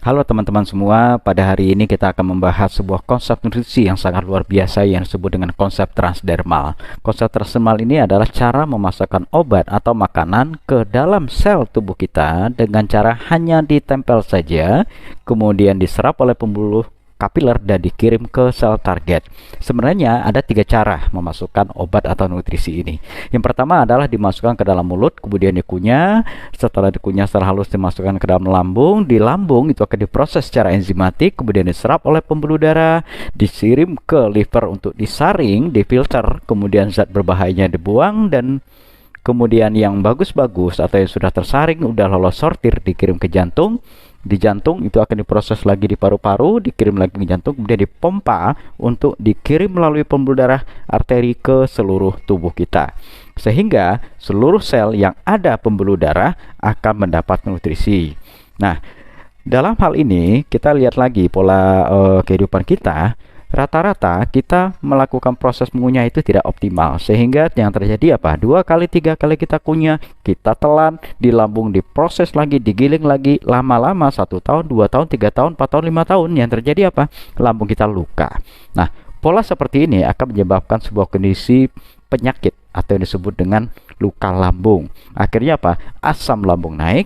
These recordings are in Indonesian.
Halo teman-teman semua, pada hari ini kita akan membahas sebuah konsep nutrisi yang sangat luar biasa yang disebut dengan konsep transdermal. Konsep transdermal ini adalah cara memasukkan obat atau makanan ke dalam sel tubuh kita dengan cara hanya ditempel saja, kemudian diserap oleh pembuluh kapiler dan dikirim ke sel target. Sebenarnya ada 3 cara memasukkan obat atau nutrisi ini. Yang pertama adalah dimasukkan ke dalam mulut, kemudian dikunyah. Setelah dikunyah secara halus dimasukkan ke dalam lambung. Di lambung itu akan diproses secara enzimatik, kemudian diserap oleh pembuluh darah, dikirim ke liver untuk disaring, difilter, kemudian zat berbahayanya dibuang, dan kemudian yang bagus-bagus atau yang sudah tersaring, udah lolos sortir, dikirim ke jantung. Di jantung itu akan diproses lagi di paru-paru, dikirim lagi ke jantung, kemudian dipompa untuk dikirim melalui pembuluh darah arteri ke seluruh tubuh kita. Sehingga seluruh sel yang ada pembuluh darah akan mendapat nutrisi. Nah, dalam hal ini kita lihat lagi pola kehidupan kita. Rata-rata kita melakukan proses mengunyah itu tidak optimal, sehingga yang terjadi apa? 2 kali 3 kali kita kunyah, kita telan, di lambung diproses lagi, digiling lagi, lama-lama 1 tahun, 2 tahun, 3 tahun, 4 tahun, 5 tahun, yang terjadi apa? Lambung kita luka. Nah, pola seperti ini akan menyebabkan sebuah kondisi penyakit atau yang disebut dengan luka lambung. Akhirnya apa? Asam lambung naik,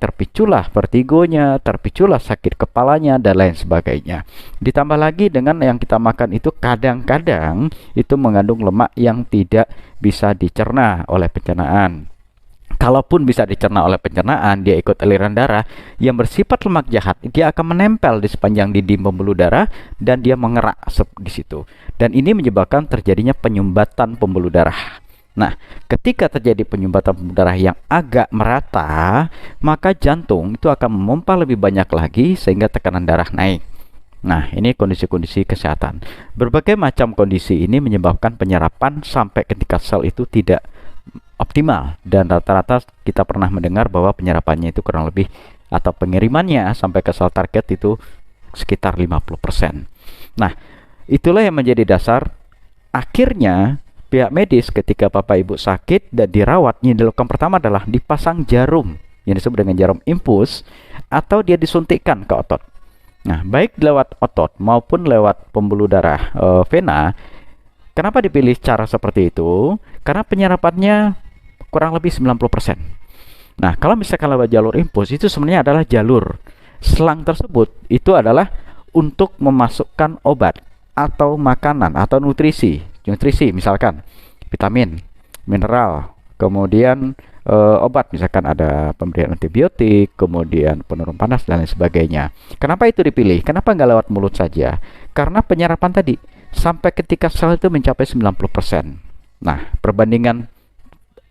terpiculah vertigonya, terpiculah sakit kepalanya, dan lain sebagainya. Ditambah lagi dengan yang kita makan itu kadang-kadang itu mengandung lemak yang tidak bisa dicerna oleh pencernaan. Kalaupun bisa dicerna oleh pencernaan, dia ikut aliran darah yang bersifat lemak jahat, dia akan menempel di sepanjang dinding pembuluh darah dan dia mengerak di situ. Dan ini menyebabkan terjadinya penyumbatan pembuluh darah. Nah, ketika terjadi penyumbatan pembuluh darah yang agak merata, maka jantung itu akan memompa lebih banyak lagi sehingga tekanan darah naik. Nah, ini kondisi-kondisi kesehatan. Berbagai macam kondisi ini menyebabkan penyerapan sampai ketika sel itu tidak optimal, dan rata-rata kita pernah mendengar bahwa penyerapannya itu kurang lebih atau pengirimannya sampai ke sel target itu sekitar 50%. Nah, itulah yang menjadi dasar akhirnya pihak medis ketika bapak ibu sakit dan dirawat, yang dilakukan pertama adalah dipasang jarum yang disebut dengan jarum infus atau dia disuntikkan ke otot. Nah, baik lewat otot maupun lewat pembuluh darah vena. Kenapa dipilih cara seperti itu? Karena penyerapannya kurang lebih 90%. Nah, kalau misalkan lewat jalur infus, itu sebenarnya adalah jalur selang tersebut itu adalah untuk memasukkan obat atau makanan atau nutrisi misalkan vitamin, mineral, kemudian obat, misalkan ada pemberian antibiotik, kemudian penurun panas dan lain sebagainya. Kenapa itu dipilih? Kenapa nggak lewat mulut saja? Karena penyerapan tadi sampai ketika sel itu mencapai 90%. Nah, perbandingan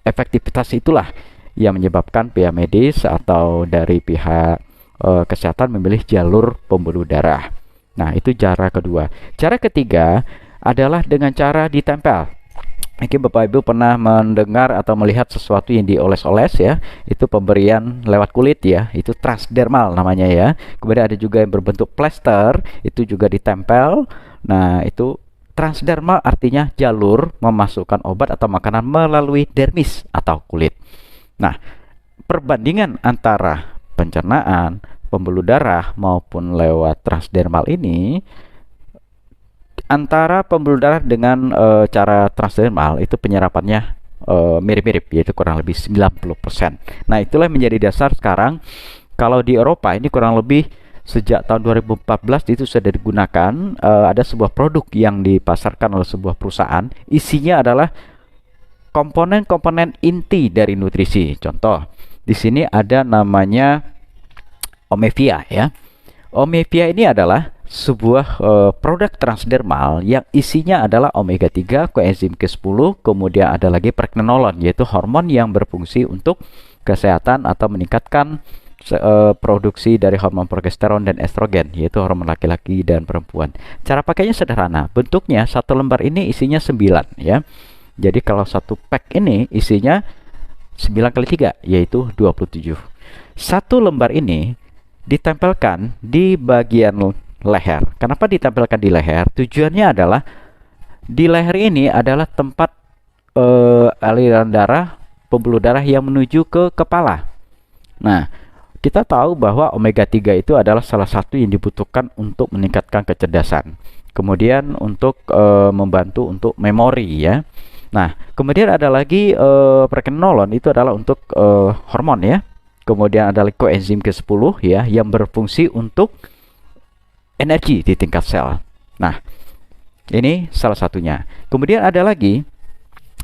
efektivitas itulah yang menyebabkan pihak medis atau dari pihak kesehatan memilih jalur pembuluh darah. Nah, itu cara kedua. Cara ketiga adalah dengan cara ditempel. Mungkin Bapak Ibu pernah mendengar atau melihat sesuatu yang dioles-oles ya, itu pemberian lewat kulit ya, itu transdermal namanya ya. Kemudian ada juga yang berbentuk plester, itu juga ditempel. Nah, itu transdermal artinya jalur memasukkan obat atau makanan melalui dermis atau kulit. Nah, perbandingan antara pencernaan, pembuluh darah maupun lewat transdermal ini, antara pembuluh darah dengan cara transdermal itu penyerapannya mirip-mirip, yaitu kurang lebih 90%. Nah, itulah yang menjadi dasar sekarang kalau di Eropa ini kurang lebih sejak tahun 2014 itu sudah digunakan. Ada sebuah produk yang dipasarkan oleh sebuah perusahaan, isinya adalah komponen-komponen inti dari nutrisi. Contoh, di sini ada namanya Omevia ya. Omevia ini adalah sebuah produk transdermal yang isinya adalah omega 3, koenzim Q10, kemudian ada lagi pregnenolon, yaitu hormon yang berfungsi untuk kesehatan atau meningkatkan produksi dari hormon progesteron dan estrogen, yaitu hormon laki-laki dan perempuan. Cara pakainya sederhana, bentuknya satu lembar ini isinya 9 ya. Jadi kalau satu pack ini isinya 9 kali 3, yaitu 27. Satu lembar ini ditempelkan di bagian leher. Kenapa ditempelkan di leher? Tujuannya adalah di leher ini adalah tempat aliran darah, pembuluh darah yang menuju ke kepala. Nah, kita tahu bahwa omega 3 itu adalah salah satu yang dibutuhkan untuk meningkatkan kecerdasan. Kemudian untuk membantu untuk memori ya. Nah, kemudian ada lagi pregnenolon, itu adalah untuk hormon ya. Kemudian ada koenzim ke-10 ya yang berfungsi untuk energi di tingkat sel. Nah, ini salah satunya. Kemudian ada lagi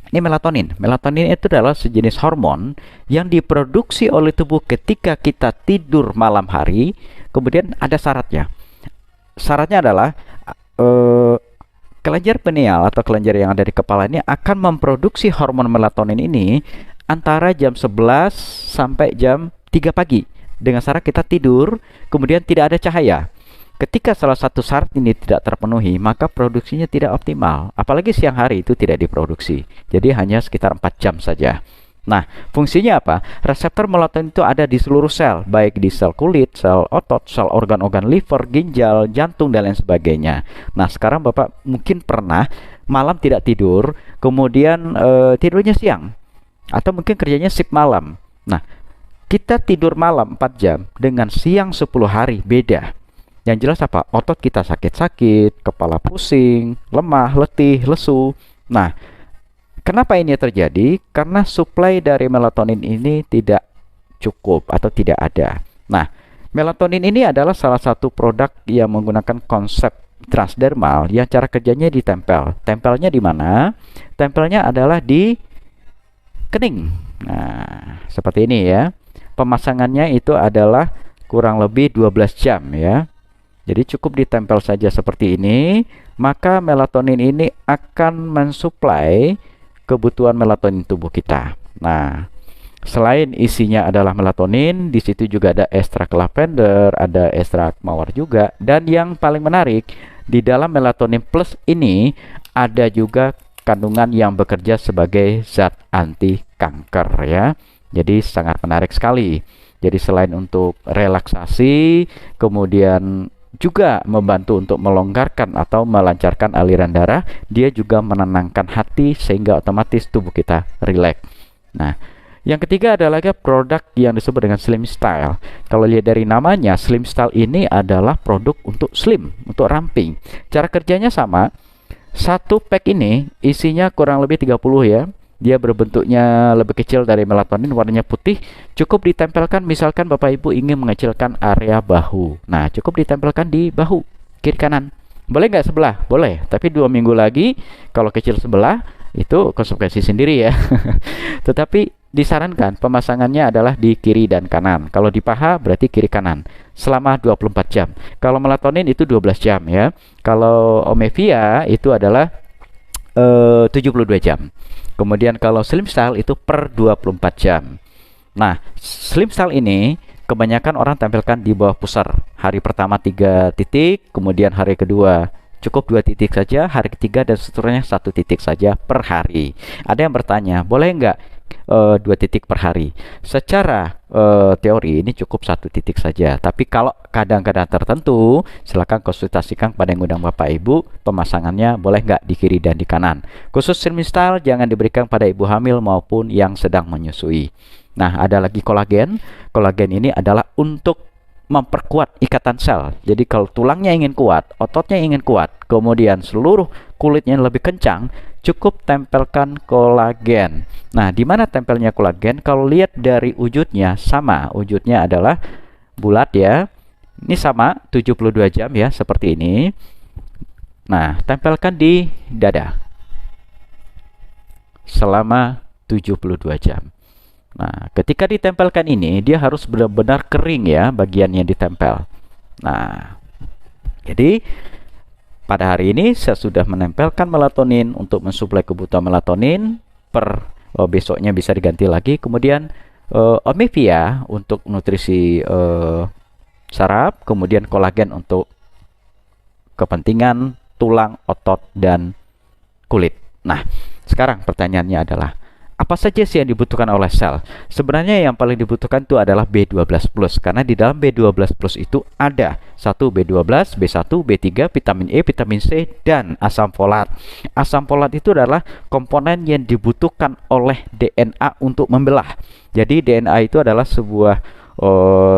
ini melatonin. Melatonin itu adalah sejenis hormon yang diproduksi oleh tubuh ketika kita tidur malam hari. Kemudian ada syaratnya. Syaratnya adalah kelenjar pineal atau kelenjar yang ada di kepala ini akan memproduksi hormon melatonin ini antara jam 11 sampai jam 3 pagi dengan syarat kita tidur kemudian tidak ada cahaya. Ketika salah satu syarat ini tidak terpenuhi, maka produksinya tidak optimal. Apalagi siang hari itu tidak diproduksi. Jadi hanya sekitar 4 jam saja. Nah, fungsinya apa? Reseptor melatonin itu ada di seluruh sel, baik di sel kulit, sel otot, sel organ-organ liver, ginjal, jantung, dan lain sebagainya. Nah, sekarang Bapak mungkin pernah malam tidak tidur, kemudian tidurnya siang. Atau mungkin kerjanya shift malam. Nah, kita tidur malam 4 jam dengan siang 10 hari beda. Yang jelas apa? Otot kita sakit-sakit, kepala pusing, lemah, letih, lesu. Nah, kenapa ini terjadi? Karena suplai dari melatonin ini tidak cukup atau tidak ada. Nah, melatonin ini adalah salah satu produk yang menggunakan konsep transdermal yang cara kerjanya ditempel. Tempelnya di mana? Tempelnya adalah di kening. Nah, seperti ini ya. Pemasangannya itu adalah kurang lebih 12 jam ya. Jadi cukup ditempel saja seperti ini, maka melatonin ini akan mensuplai kebutuhan melatonin tubuh kita. Nah, selain isinya adalah melatonin, di situ juga ada ekstrak lavender, ada ekstrak mawar juga, dan yang paling menarik di dalam melatonin plus ini ada juga kandungan yang bekerja sebagai zat anti kanker ya. Jadi sangat menarik sekali. Jadi selain untuk relaksasi, kemudian juga membantu untuk melonggarkan atau melancarkan aliran darah, dia juga menenangkan hati sehingga otomatis tubuh kita rileks. Nah, yang ketiga adalah produk yang disebut dengan Slim Style. Kalau lihat dari namanya, Slim Style ini adalah produk untuk slim, untuk ramping. Cara kerjanya sama. Satu pack ini isinya kurang lebih 30 ya. Dia berbentuknya lebih kecil dari melatonin, warnanya putih. Cukup ditempelkan, misalkan Bapak Ibu ingin mengecilkan area bahu. Nah, cukup ditempelkan di bahu, kiri kanan. Boleh nggak sebelah? Boleh, tapi 2 minggu lagi kalau kecil sebelah, itu konsekuensi sendiri ya. Tetapi disarankan pemasangannya adalah di kiri dan kanan. Kalau di paha berarti kiri kanan selama 24 jam. Kalau melatonin itu 12 jam ya. Kalau Omevia itu adalah 72 jam. Kemudian kalau Slim Style itu per 24 jam. Nah, Slim Style ini kebanyakan orang tampilkan di bawah pusar. Hari pertama 3 titik, kemudian hari kedua cukup 2 titik saja, hari ketiga dan seterusnya 1 titik saja per hari. Ada yang bertanya, boleh nggak 2 titik per hari? Secara teori ini cukup 1 titik saja. Tapi kalau kadang-kadang tertentu, silakan konsultasikan pada yang undang Bapak Ibu, pemasangannya boleh nggak di kiri dan di kanan. Khusus Slim Style jangan diberikan pada ibu hamil maupun yang sedang menyusui. Nah, ada lagi kolagen. Kolagen ini adalah untuk memperkuat ikatan sel. Jadi kalau tulangnya ingin kuat, ototnya ingin kuat, kemudian seluruh kulitnya lebih kencang, cukup tempelkan kolagen. Nah, di mana tempelnya kolagen? Kalau lihat dari wujudnya sama, wujudnya adalah bulat ya. Ini sama 72 jam ya, seperti ini. Nah, tempelkan di dada selama 72 jam. Nah, ketika ditempelkan ini, dia harus benar-benar kering ya bagian yang ditempel. Nah, jadi pada hari ini saya sudah menempelkan melatonin untuk mensuplai kebutuhan melatonin. Besoknya bisa diganti lagi. Kemudian Omevia untuk nutrisi saraf, kemudian kolagen untuk kepentingan tulang, otot, dan kulit. Nah, sekarang pertanyaannya adalah, apa saja sih yang dibutuhkan oleh sel? Sebenarnya yang paling dibutuhkan itu adalah B12+, karena di dalam B12+ itu ada 1 B12, B1, B3, vitamin E, vitamin C, dan asam folat. Asam folat itu adalah komponen yang dibutuhkan oleh DNA untuk membelah. Jadi DNA itu adalah sebuah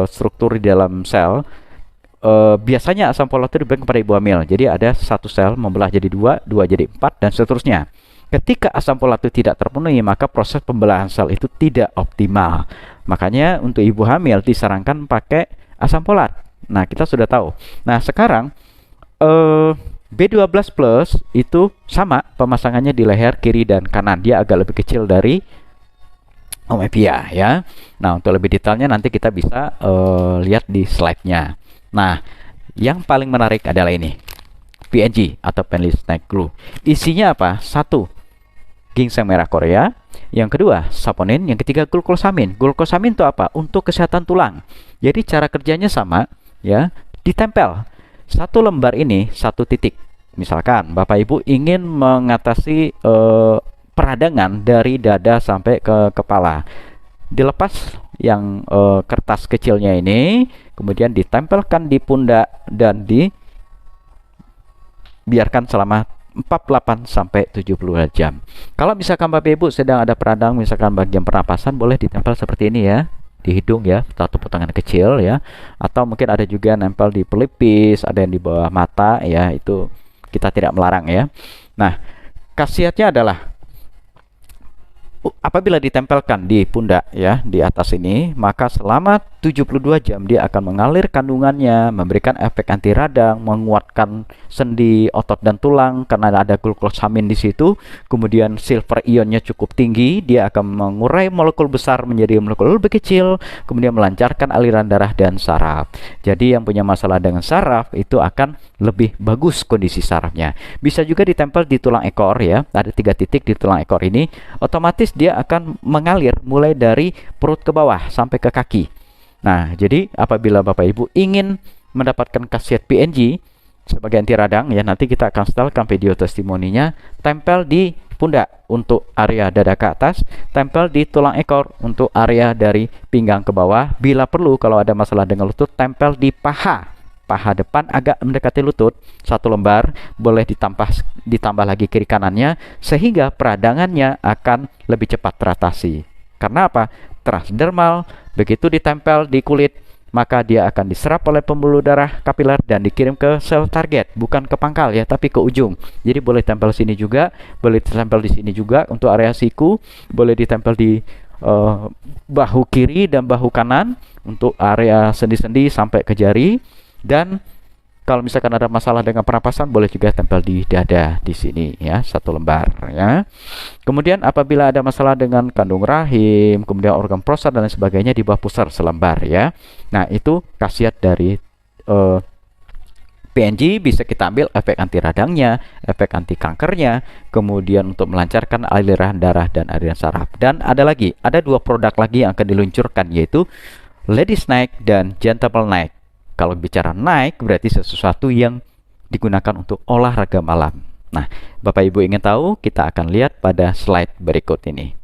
struktur di dalam sel, biasanya asam folat itu diberikan kepada ibu hamil. Jadi ada satu sel membelah jadi dua, dua jadi empat, dan seterusnya. Ketika asam folat itu tidak terpenuhi, maka proses pembelahan sel itu tidak optimal. Makanya untuk ibu hamil disarankan pakai asam folat. Nah, kita sudah tahu. Nah, sekarang B12 plus itu sama pemasangannya di leher kiri dan kanan. Dia agak lebih kecil dari omepia ya. Nah, untuk lebih detailnya nanti kita bisa lihat di slide-nya. Nah, yang paling menarik adalah ini. PNG atau Penley Snack Glue. Isinya apa? Satu, ginseng merah Korea. Yang kedua, saponin. Yang ketiga, glukosamin. Glukosamin itu apa? Untuk kesehatan tulang. Jadi cara kerjanya sama ya, ditempel. Satu lembar ini satu titik. Misalkan Bapak Ibu ingin mengatasi peradangan dari dada sampai ke kepala. Dilepas yang kertas kecilnya ini, kemudian ditempelkan di pundak dan dibiarkan selama 48 sampai 72 jam. Kalau misalkan Bapak Ibu sedang ada peradang, misalkan bagian pernapasan, boleh ditempel seperti ini ya, di hidung ya, satu potongan kecil ya, atau mungkin ada juga nempel di pelipis, ada yang di bawah mata ya, itu kita tidak melarang ya. Nah, khasiatnya adalah apabila ditempelkan di pundak ya, di atas ini, maka selama 72 jam dia akan mengalir kandungannya, memberikan efek anti radang, menguatkan sendi, otot dan tulang karena ada glukosamin di situ. Kemudian silver ionnya cukup tinggi, dia akan mengurai molekul besar menjadi molekul lebih kecil, kemudian melancarkan aliran darah dan saraf. Jadi yang punya masalah dengan saraf itu akan lebih bagus kondisi sarafnya. Bisa juga ditempel di tulang ekor ya, ada 3 titik di tulang ekor ini, otomatis dia akan mengalir mulai dari perut ke bawah sampai ke kaki. Nah, jadi apabila Bapak Ibu ingin mendapatkan khasiat PNG sebagai anti radang ya, nanti kita akan setelkan video testimoninya. Tempel di pundak untuk area dada ke atas, tempel di tulang ekor untuk area dari pinggang ke bawah. Bila perlu kalau ada masalah dengan lutut, tempel di paha depan agak mendekati lutut, 1 lembar, boleh ditambah lagi kiri kanannya, sehingga peradangannya akan lebih cepat teratasi. Karena apa? Transdermal, begitu ditempel di kulit, maka dia akan diserap oleh pembuluh darah kapiler dan dikirim ke sel target, bukan ke pangkal ya, tapi ke ujung. Jadi boleh tempel sini juga, boleh ditempel di sini juga untuk area siku, boleh ditempel di bahu kiri dan bahu kanan untuk area sendi-sendi sampai ke jari. Dan kalau misalkan ada masalah dengan pernapasan, boleh juga tempel di dada di sini ya, 1 lembar ya. Kemudian apabila ada masalah dengan kandung rahim, kemudian organ prostat dan lain sebagainya, di bawah pusar selembar ya. Nah, itu khasiat dari PNG. Bisa kita ambil efek anti radangnya, efek anti kankernya, kemudian untuk melancarkan aliran darah dan aliran saraf. Dan ada 2 produk lagi yang akan diluncurkan, yaitu Lady Snack dan Gentleman Snack. Kalau bicara naik berarti sesuatu yang digunakan untuk olahraga malam. Nah, Bapak Ibu ingin tahu, kita akan lihat pada slide berikut ini.